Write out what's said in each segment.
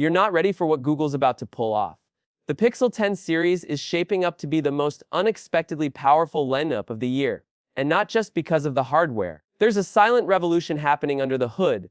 you're not ready for what Google's about to pull off. The Pixel 10 series is shaping up to be the most unexpectedly powerful lineup of the year. And not just because of the hardware. There's a silent revolution happening under the hood.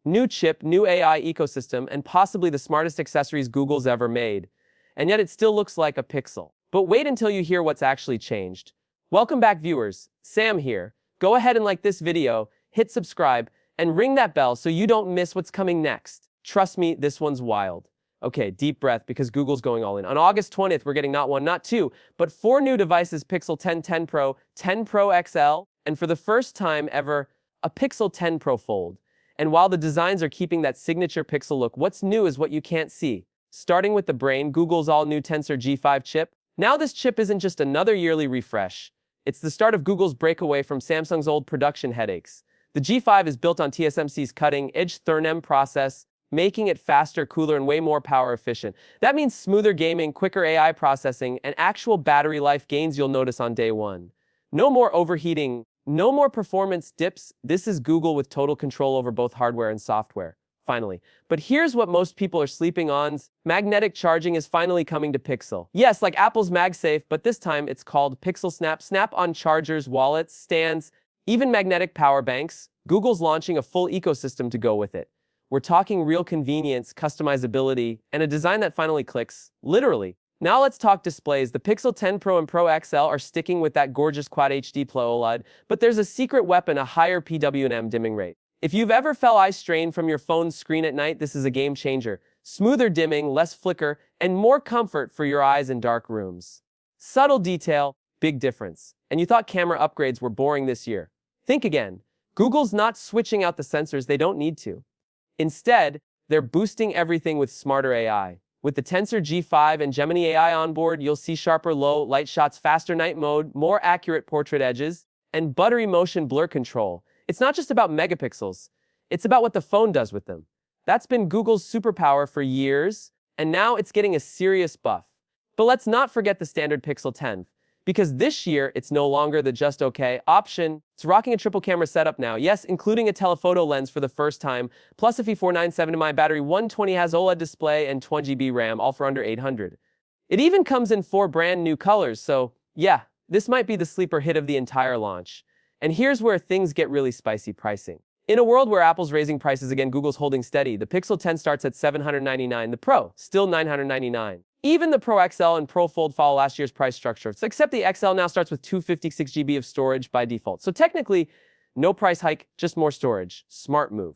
New chip, new AI ecosystem, and possibly the smartest accessories Google's ever made. And yet it still looks like a Pixel. But wait until you hear what's actually changed. Welcome back, viewers. Sam here. Go ahead and like this video, hit subscribe, and ring that bell so you don't miss what's coming next. Trust me, this one's wild. Okay, deep breath because Google's going all in. On August 20th, we're getting not one, not two, but 4 new devices: Pixel 10, 10 Pro, 10 Pro XL, and for the first time ever, a Pixel 10 Pro Fold. And while the designs are keeping that signature Pixel look, what's new is what you can't see. Starting with the brain, Google's all-new Tensor G5 chip. Now this chip isn't just another yearly refresh. It's the start of Google's breakaway from Samsung's old production headaches. The G5 is built on TSMC's cutting-edge Thurnem process, making it faster, cooler, and way more power efficient. That means smoother gaming, quicker AI processing, and actual battery life gains you'll notice on day one. No more overheating, no more performance dips. This is Google with total control over both hardware and software. Finally. But here's what most people are sleeping on. Magnetic charging is finally coming to Pixel. Yes, like Apple's MagSafe, but this time it's called Pixel Snap. Snap-on chargers, wallets, stands, even magnetic power banks. Google's launching a full ecosystem to go with it. We're talking real convenience, customizability, and a design that finally clicks, literally. Now let's talk displays. The Pixel 10 Pro and Pro XL are sticking with that gorgeous Quad HD Pro OLED, but there's a secret weapon: a higher PWM dimming rate. If you've ever felt eye strain from your phone's screen at night, this is a game changer. Smoother dimming, less flicker, and more comfort for your eyes in dark rooms. Subtle detail, big difference. And you thought camera upgrades were boring this year. Think again. Google's not switching out the sensors; they don't need to. Instead, they're boosting everything with smarter AI. With the Tensor G5 and Gemini AI on board, you'll see sharper low light shots, faster night mode, more accurate portrait edges, and buttery motion blur control. It's not just about megapixels. It's about what the phone does with them. That's been Google's superpower for years, and now it's getting a serious buff. But let's not forget the standard Pixel 10. Because this year, it's no longer the just okay option. It's rocking a triple camera setup now. Yes, including a telephoto lens for the first time, plus a Fe497 mAh battery, 120 has OLED display, and 20GB RAM, all for under $800. It even comes in 4 brand new colors, so yeah, this might be the sleeper hit of the entire launch. And here's where things get really spicy: pricing. In a world where Apple's raising prices again, Google's holding steady. The Pixel 10 starts at $799, the Pro, still $999. Even the Pro XL and Pro Fold follow last year's price structure, except the XL now starts with 256GB of storage by default. So technically, no price hike, just more storage. Smart move.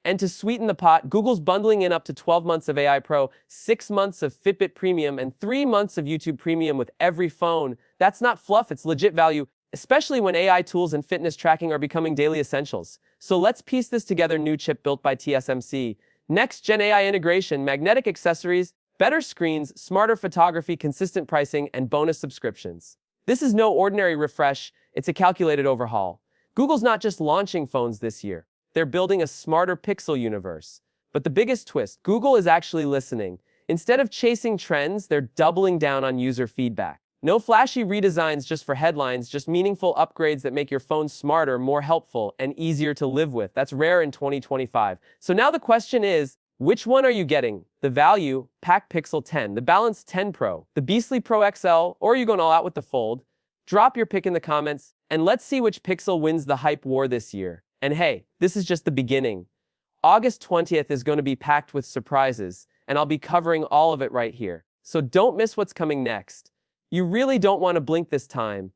And to sweeten the pot, Google's bundling in up to 12 months of AI Pro, 6 months of Fitbit Premium, and 3 months of YouTube Premium with every phone. That's not fluff, it's legit value, especially when AI tools and fitness tracking are becoming daily essentials. So let's piece this together: new chip built by TSMC, next-gen AI integration, magnetic accessories, better screens, smarter photography, consistent pricing, and bonus subscriptions. This is no ordinary refresh, it's a calculated overhaul. Google's not just launching phones this year, they're building a smarter Pixel universe. But the biggest twist: Google is actually listening. Instead of chasing trends, they're doubling down on user feedback. No flashy redesigns just for headlines, just meaningful upgrades that make your phone smarter, more helpful, and easier to live with. That's rare in 2025. So now the question is, which one are you getting? The value packed Pixel 10, the balanced 10 Pro, the beastly Pro XL, or are you going all out with the Fold? Drop your pick in the comments, and let's see which Pixel wins the hype war this year. And hey, this is just the beginning. August 20th is going to be packed with surprises, and I'll be covering all of it right here. So don't miss what's coming next. You really don't want to blink this time.